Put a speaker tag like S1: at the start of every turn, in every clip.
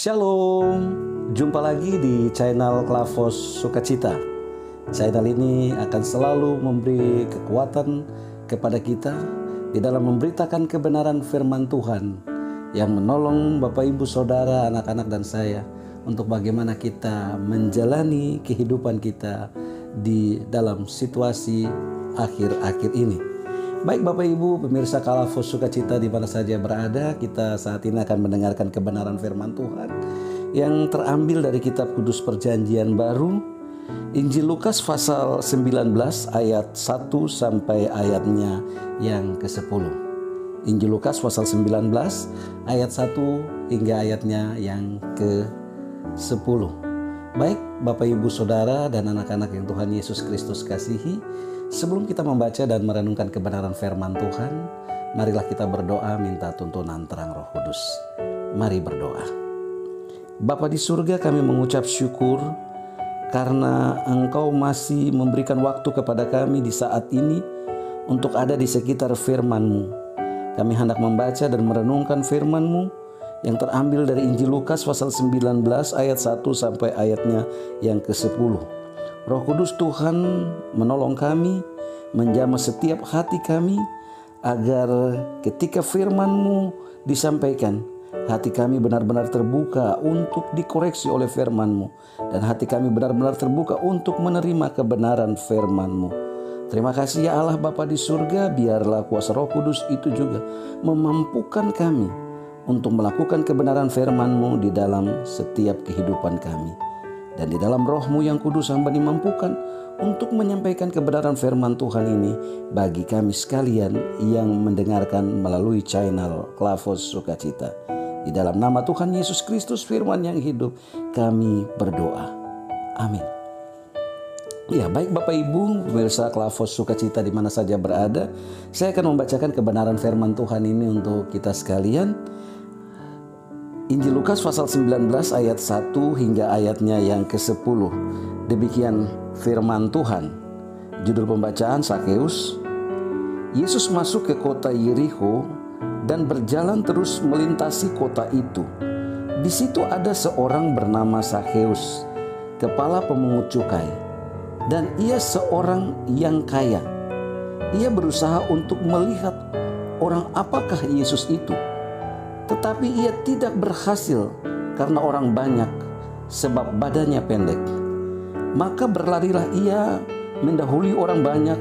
S1: Shalom, jumpa lagi di channel Klavos Sukacita. Channel ini akan selalu memberi kekuatan kepada kita di dalam memberitakan kebenaran firman Tuhan yang menolong Bapak Ibu Saudara, anak-anak dan saya untuk bagaimana kita menjalani kehidupan kita di dalam situasi akhir-akhir ini. Baik Bapak Ibu pemirsa Klavos Sukacita di mana saja berada, kita saat ini akan mendengarkan kebenaran firman Tuhan yang terambil dari kitab Kudus Perjanjian Baru, Injil Lukas pasal 19 ayat 1 sampai ayatnya yang ke-10. Injil Lukas pasal 19 ayat 1 hingga ayatnya yang ke-10. Baik Bapak Ibu Saudara dan anak-anak yang Tuhan Yesus Kristus kasihi, sebelum kita membaca dan merenungkan kebenaran firman Tuhan, marilah kita berdoa minta tuntunan terang Roh Kudus. Mari berdoa. Bapa di surga, kami mengucap syukur karena Engkau masih memberikan waktu kepada kami di saat ini untuk ada di sekitar firman-Mu. Kami hendak membaca dan merenungkan firman-Mu yang terambil dari Injil Lukas pasal 19 ayat 1 sampai ayatnya yang ke-10. Roh Kudus Tuhan menolong kami, menjamah setiap hati kami, agar ketika firman-Mu disampaikan, hati kami benar-benar terbuka untuk dikoreksi oleh firman-Mu, dan hati kami benar-benar terbuka untuk menerima kebenaran firman-Mu. Terima kasih ya Allah Bapa di surga, biarlah kuasa Roh Kudus itu juga memampukan kami untuk melakukan kebenaran firman-Mu di dalam setiap kehidupan kami. Dan di dalam Roh-Mu yang kudus hamba dimampukan untuk menyampaikan kebenaran firman Tuhan ini bagi kami sekalian yang mendengarkan melalui channel Klavos Sukacita. Di dalam nama Tuhan Yesus Kristus firman yang hidup kami berdoa. Amin. Ya, baik Bapak Ibu pemirsa Klavos Sukacita di mana saja berada, saya akan membacakan kebenaran firman Tuhan ini untuk kita sekalian. Injil Lukas pasal 19 ayat 1 hingga ayatnya yang ke-10. Demikian firman Tuhan. Judul pembacaan Sakeus. Yesus masuk ke kota Yerikho dan berjalan terus melintasi kota itu. Di situ ada seorang bernama Sakeus, kepala pemungut cukai, dan ia seorang yang kaya. Ia berusaha untuk melihat orang apakah Yesus itu, tetapi ia tidak berhasil karena orang banyak, sebab badannya pendek. Maka berlarilah ia mendahului orang banyak,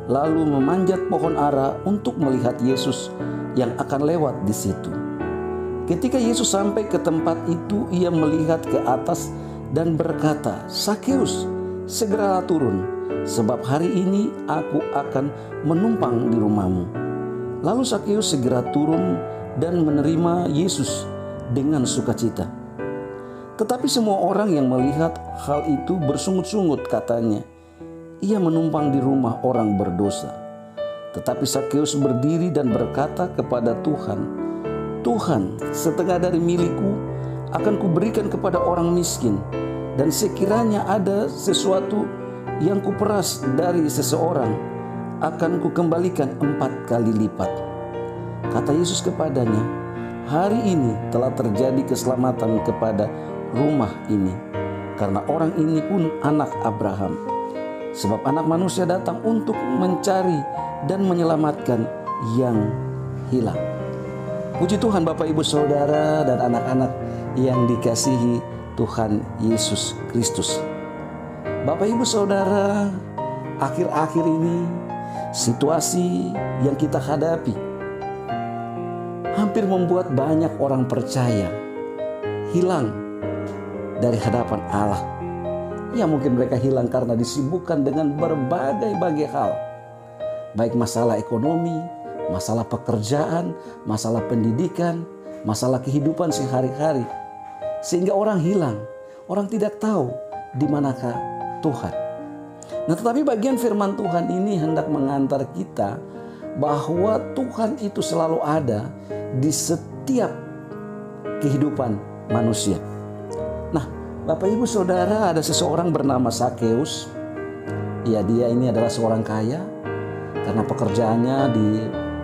S1: lalu memanjat pohon ara untuk melihat Yesus yang akan lewat di situ. Ketika Yesus sampai ke tempat itu, ia melihat ke atas dan berkata, "Sakeus, segeralah turun, sebab hari ini aku akan menumpang di rumahmu." Lalu Sakeus segera turun dan menerima Yesus dengan sukacita. Tetapi semua orang yang melihat hal itu bersungut-sungut, katanya, "Ia menumpang di rumah orang berdosa." Tetapi Sakeus berdiri dan berkata kepada Tuhan, "Tuhan, setengah dari milikku akan kuberikan kepada orang miskin, dan sekiranya ada sesuatu yang kuperas dari seseorang, akan kukembalikan 4 kali lipat." Kata Yesus kepadanya, "Hari ini telah terjadi keselamatan kepada rumah ini, karena orang ini pun anak Abraham. Sebab Anak Manusia datang untuk mencari dan menyelamatkan yang hilang." Puji Tuhan Bapak Ibu Saudara dan anak-anak yang dikasihi Tuhan Yesus Kristus. Bapak Ibu Saudara, akhir-akhir ini situasi yang kita hadapi hampir membuat banyak orang percaya hilang dari hadapan Allah. Ya, mungkin mereka hilang karena disibukkan dengan berbagai hal. Baik masalah ekonomi, masalah pekerjaan, masalah pendidikan, masalah kehidupan sehari-hari. Sehingga orang hilang, orang tidak tahu di manakah Tuhan. Nah, tetapi bagian firman Tuhan ini hendak mengantar kita bahwa Tuhan itu selalu ada di setiap kehidupan manusia. Nah, Bapak Ibu Saudara, ada seseorang bernama Sakeus. Ya, dia ini adalah seorang kaya karena pekerjaannya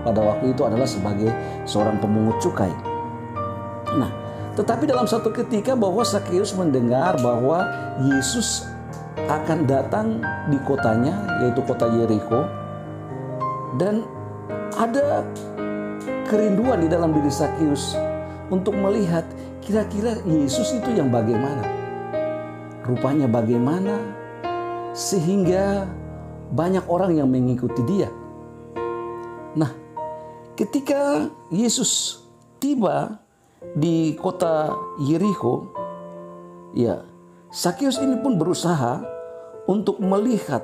S1: pada waktu itu adalah sebagai seorang pemungut cukai. Nah, Tetapi dalam satu ketika bahwa Sakeus mendengar bahwa Yesus akan datang di kotanya, yaitu kota Yeriko. Dan ada kerinduan di dalam diri Sakeus untuk melihat kira-kira Yesus itu yang bagaimana. Rupanya bagaimana sehingga banyak orang yang mengikuti dia. Nah, ketika Yesus tiba di kota Yeriko, ya, Sakeus ini pun berusaha untuk melihat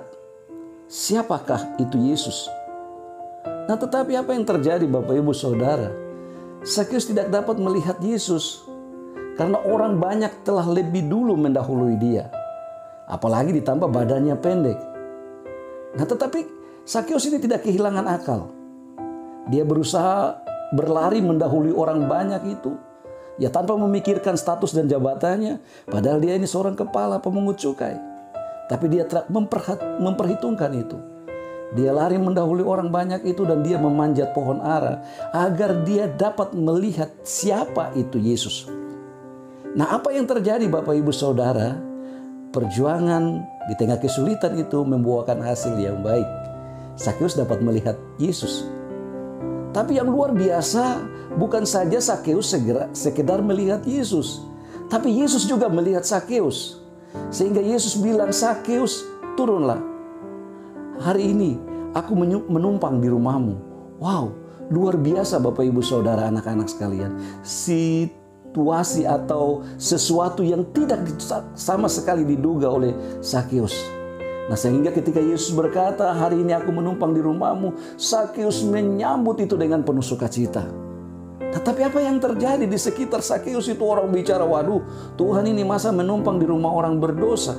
S1: siapakah itu Yesus. Nah, tetapi apa yang terjadi Bapak Ibu Saudara? Sakeus tidak dapat melihat Yesus karena orang banyak telah lebih dulu mendahului dia. Apalagi ditambah badannya pendek. Nah, tetapi Sakeus ini tidak kehilangan akal. Dia berusaha berlari mendahului orang banyak itu, ya tanpa memikirkan status dan jabatannya. Padahal dia ini seorang kepala pemungut cukai. Tapi dia tidak memperhitungkan itu. Dia lari mendahului orang banyak itu dan dia memanjat pohon ara agar dia dapat melihat siapa itu Yesus. Nah, apa yang terjadi Bapak Ibu Saudara? Perjuangan di tengah kesulitan itu membuahkan hasil yang baik. Sakeus dapat melihat Yesus. Tapi yang luar biasa bukan saja Sakeus sekedar melihat Yesus, tapi Yesus juga melihat Sakeus. Sehingga Yesus bilang, "Sakeus, turunlah. Hari ini aku menumpang di rumahmu." Wow, luar biasa Bapak Ibu Saudara, anak-anak sekalian. Situasi atau sesuatu yang tidak sama sekali diduga oleh Sakeus. Nah, sehingga ketika Yesus berkata, "Hari ini aku menumpang di rumahmu," Sakeus menyambut itu dengan penuh sukacita. Tetapi apa yang terjadi di sekitar Sakeus itu? Orang bicara, "Waduh, Tuhan ini masa menumpang di rumah orang berdosa?"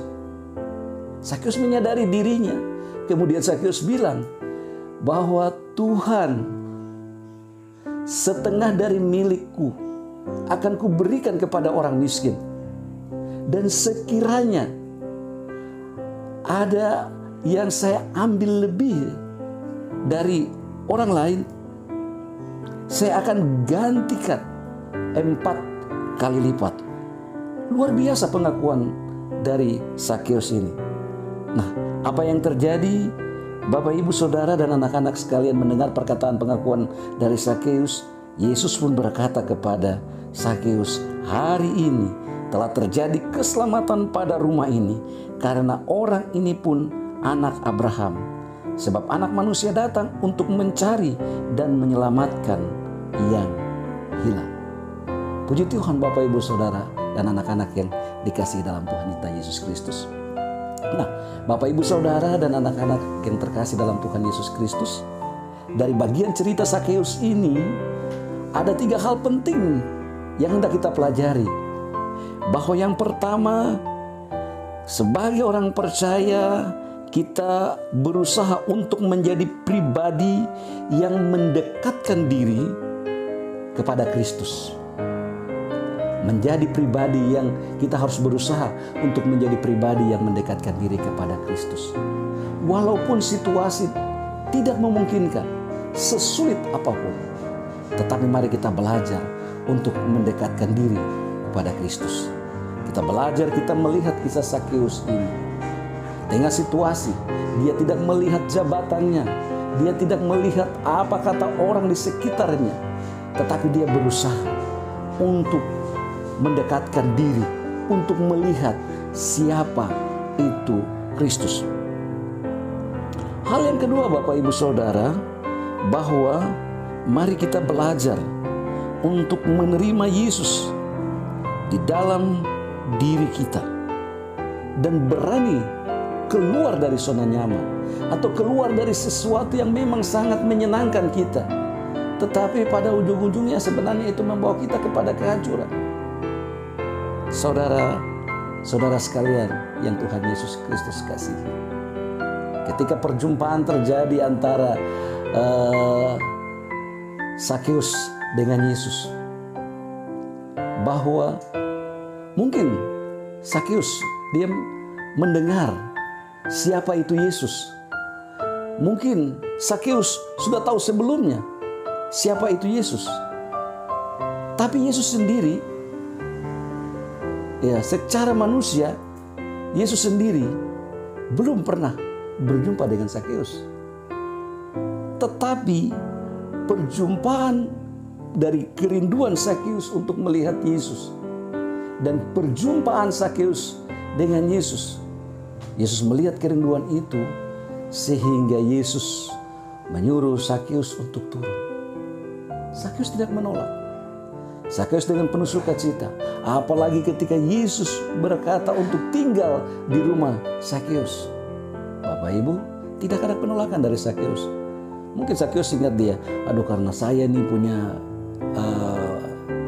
S1: Sakeus menyadari dirinya. Kemudian Sakeus bilang bahwa, "Tuhan, setengah dari milikku akan kuberikan kepada orang miskin. Dan sekiranya ada yang saya ambil lebih dari orang lain, saya akan gantikan 4 kali lipat." Luar biasa pengakuan dari Sakeus ini. Nah, apa yang terjadi? Bapak Ibu Saudara dan anak-anak sekalian mendengar perkataan pengakuan dari Sakeus. Yesus pun berkata kepada Sakeus, "Hari ini telah terjadi keselamatan pada rumah ini, karena orang ini pun anak Abraham. Sebab anak manusia datang untuk mencari dan menyelamatkan yang hilang." Puji Tuhan Bapak Ibu Saudara dan anak-anak yang dikasihi dalam Tuhan kita Yesus Kristus. Nah, Bapak Ibu Saudara dan anak-anak yang terkasih dalam Tuhan Yesus Kristus, dari bagian cerita Sakeus ini ada 3 hal penting yang hendak kita pelajari. Bahwa yang pertama, sebagai orang percaya, kita berusaha untuk menjadi pribadi yang mendekatkan diri kepada Kristus. Menjadi pribadi yang kita harus berusaha untuk menjadi pribadi yang mendekatkan diri kepada Kristus. Walaupun situasi tidak memungkinkan, sesulit apapun, tetapi mari kita belajar untuk mendekatkan diri kepada Kristus. Kita belajar, kita melihat kisah Sakeus ini. Dengan situasi, dia tidak melihat jabatannya, dia tidak melihat apa kata orang di sekitarnya, tetapi dia berusaha untuk mendekatkan diri, untuk melihat siapa itu Kristus. Hal yang kedua Bapak Ibu Saudara, bahwa mari kita belajar untuk menerima Yesus di dalam diri kita dan berani keluar dari zona nyaman atau keluar dari sesuatu yang memang sangat menyenangkan kita, tetapi pada ujung-ujungnya sebenarnya itu membawa kita kepada kehancuran. Saudara sekalian yang Tuhan Yesus Kristus kasihi, ketika perjumpaan terjadi antara Sakeus dengan Yesus, bahwa mungkin Sakeus dia mendengar siapa itu Yesus. Mungkin Sakeus sudah tahu sebelumnya siapa itu Yesus. Tapi Yesus sendiri Ya, secara manusia Yesus sendiri belum pernah berjumpa dengan Zakheus. Tetapi perjumpaan dari kerinduan Zakheus untuk melihat Yesus dan perjumpaan Zakheus dengan Yesus, Yesus melihat kerinduan itu sehingga Yesus menyuruh Zakheus untuk turun. Zakheus tidak menolak. Zakheus dengan penuh sukacita. Apalagi ketika Yesus berkata untuk tinggal di rumah Zakheus. Bapak Ibu, tidak ada penolakan dari Zakheus. Mungkin Zakheus ingat dia, aduh karena saya ini punya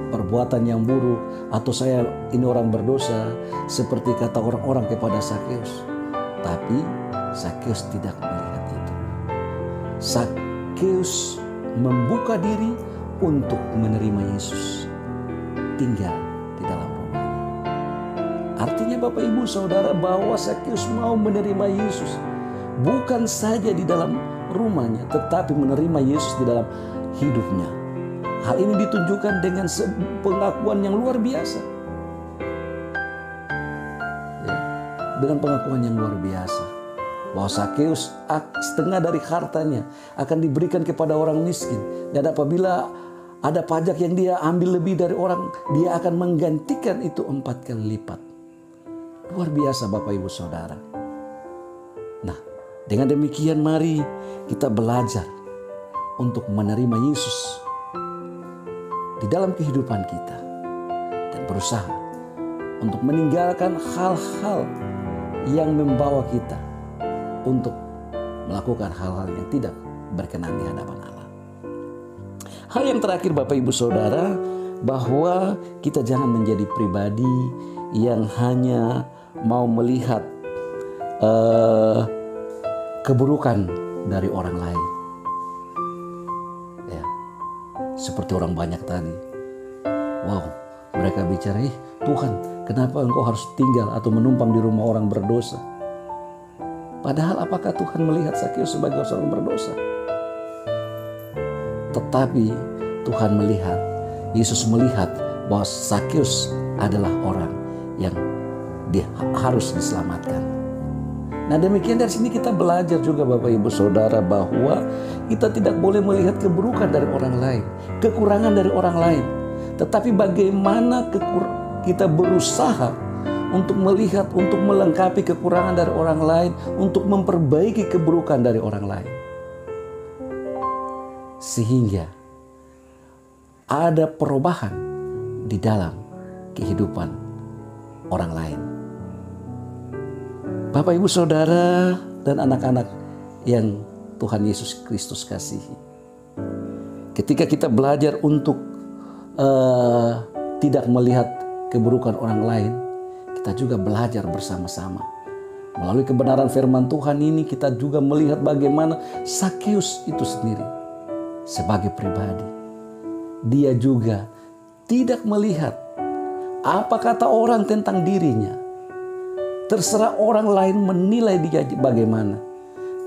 S1: perbuatan yang buruk, atau saya ini orang berdosa, seperti kata orang-orang kepada Zakheus. Tapi Zakheus tidak melihat itu. Zakheus membuka diri untuk menerima Yesus tinggal di dalam rumahnya. Artinya Bapak Ibu Saudara bahwa Zakheus mau menerima Yesus bukan saja di dalam rumahnya, tetapi menerima Yesus di dalam hidupnya. Hal ini ditunjukkan dengan pengakuan yang luar biasa. Ya, dengan pengakuan yang luar biasa bahwa Zakheus setengah dari hartanya akan diberikan kepada orang miskin, dan apabila ada pajak yang dia ambil lebih dari orang, dia akan menggantikan itu 4 kali lipat. Luar biasa Bapak Ibu Saudara. Nah, dengan demikian mari kita belajar untuk menerima Yesus di dalam kehidupan kita dan berusaha untuk meninggalkan hal-hal yang membawa kita untuk melakukan hal-hal yang tidak berkenan di hadapan Allah. Hal yang terakhir Bapak Ibu Saudara, bahwa kita jangan menjadi pribadi yang hanya mau melihat keburukan dari orang lain. Ya, seperti orang banyak tadi. Wow, mereka bicara, Tuhan, kenapa Engkau harus tinggal atau menumpang di rumah orang berdosa? Padahal apakah Tuhan melihat Zakheus sebagai seorang berdosa? Tetapi Tuhan melihat, Yesus melihat bahwa Zakheus adalah orang yang harus diselamatkan. Nah, demikian dari sini kita belajar juga Bapak Ibu Saudara bahwa kita tidak boleh melihat keburukan dari orang lain, kekurangan dari orang lain. Tetapi bagaimana kita berusaha untuk melihat, untuk melengkapi kekurangan dari orang lain, untuk memperbaiki keburukan dari orang lain. Sehingga ada perubahan di dalam kehidupan orang lain. Bapak Ibu Saudara dan anak-anak yang Tuhan Yesus Kristus kasihi, ketika kita belajar untuk tidak melihat keburukan orang lain, kita juga belajar bersama-sama. Melalui kebenaran firman Tuhan ini kita juga melihat bagaimana Zakheus itu sendiri sebagai pribadi, dia juga tidak melihat apa kata orang tentang dirinya. Terserah orang lain menilai dia bagaimana.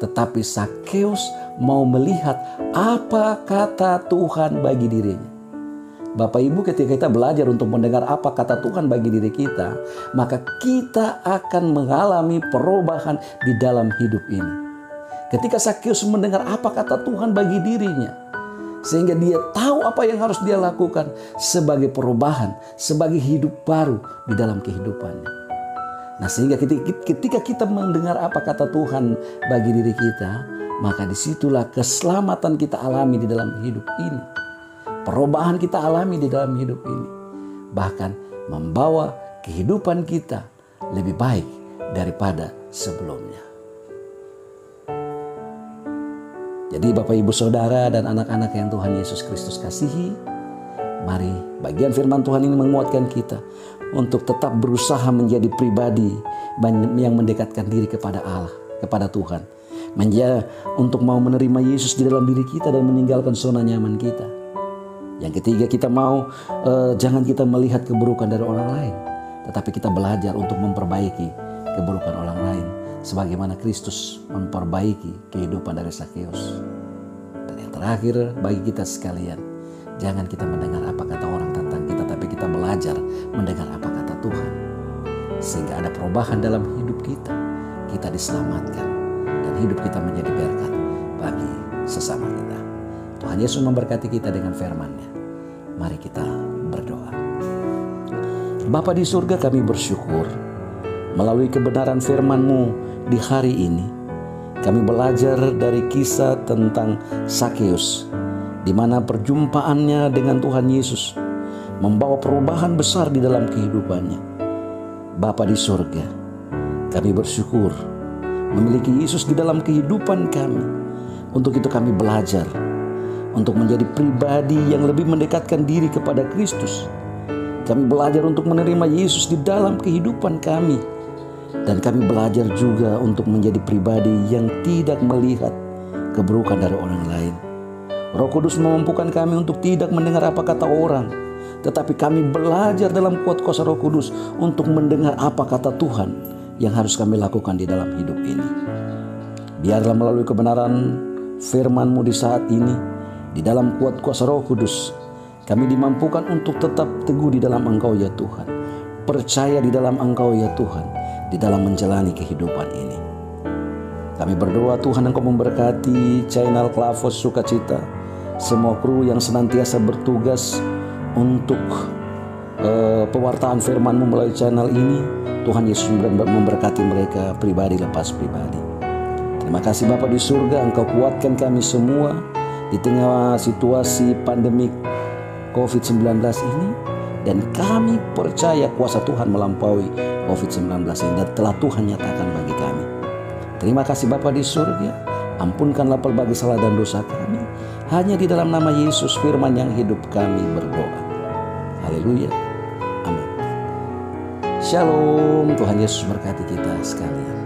S1: Tetapi Zakheus mau melihat apa kata Tuhan bagi dirinya. Bapak Ibu, ketika kita belajar untuk mendengar apa kata Tuhan bagi diri kita, maka kita akan mengalami perubahan di dalam hidup ini. Ketika Zakheus mendengar apa kata Tuhan bagi dirinya, sehingga dia tahu apa yang harus dia lakukan sebagai perubahan, sebagai hidup baru di dalam kehidupannya. Nah, sehingga ketika kita mendengar apa kata Tuhan bagi diri kita, maka disitulah keselamatan kita alami di dalam hidup ini. Perubahan kita alami di dalam hidup ini. Bahkan membawa kehidupan kita lebih baik daripada sebelumnya. Jadi Bapak Ibu Saudara dan anak-anak yang Tuhan Yesus Kristus kasihi, mari bagian firman Tuhan ini menguatkan kita untuk tetap berusaha menjadi pribadi yang mendekatkan diri kepada Allah, kepada Tuhan. Untuk mau menerima Yesus di dalam diri kita dan meninggalkan zona nyaman kita. Yang ketiga, kita mau jangan kita melihat keburukan dari orang lain, tetapi kita belajar untuk memperbaiki keburukan orang lain, sebagaimana Kristus memperbaiki kehidupan dari Zakheus. Dan yang terakhir, bagi kita sekalian, jangan kita mendengar apa kata orang tentang kita, tapi kita belajar mendengar apa kata Tuhan. sehingga ada perubahan dalam hidup kita. Kita diselamatkan dan hidup kita menjadi berkat bagi sesama kita. Tuhan Yesus memberkati kita dengan firman-Nya. Mari kita berdoa. Bapa di surga, kami bersyukur melalui kebenaran firman-Mu di hari ini. Kami belajar dari kisah tentang Sakeus, di mana perjumpaannya dengan Tuhan Yesus membawa perubahan besar di dalam kehidupannya. Bapa di surga, kami bersyukur memiliki Yesus di dalam kehidupan kami. Untuk itu kami belajar untuk menjadi pribadi yang lebih mendekatkan diri kepada Kristus. Kami belajar untuk menerima Yesus di dalam kehidupan kami. Dan kami belajar juga untuk menjadi pribadi yang tidak melihat keburukan dari orang lain. Roh Kudus memampukan kami untuk tidak mendengar apa kata orang, tetapi kami belajar dalam kuat kuasa Roh Kudus untuk mendengar apa kata Tuhan yang harus kami lakukan di dalam hidup ini. Biarlah melalui kebenaran firman-Mu di saat ini, di dalam kuat kuasa Roh Kudus, kami dimampukan untuk tetap teguh di dalam Engkau ya Tuhan. Percaya di dalam Engkau ya Tuhan, di dalam menjalani kehidupan ini. Kami berdoa Tuhan Engkau memberkati channel Klavos Sukacita, semua kru yang senantiasa bertugas untuk pewartaan firman-Mu melalui channel ini. Tuhan Yesus memberkati mereka pribadi lepas pribadi. Terima kasih Bapa di surga, Engkau kuatkan kami semua di tengah situasi pandemik COVID-19 ini. Dan kami percaya kuasa Tuhan melampaui COVID-19 ini dan telah Tuhan nyatakan bagi kami. Terima kasih Bapa di surga, ampunkanlah pelbagai salah dan dosa kami. Hanya di dalam nama Yesus firman yang hidup kami berdoa. Haleluya. Amin. Shalom. Tuhan Yesus berkati kita sekalian.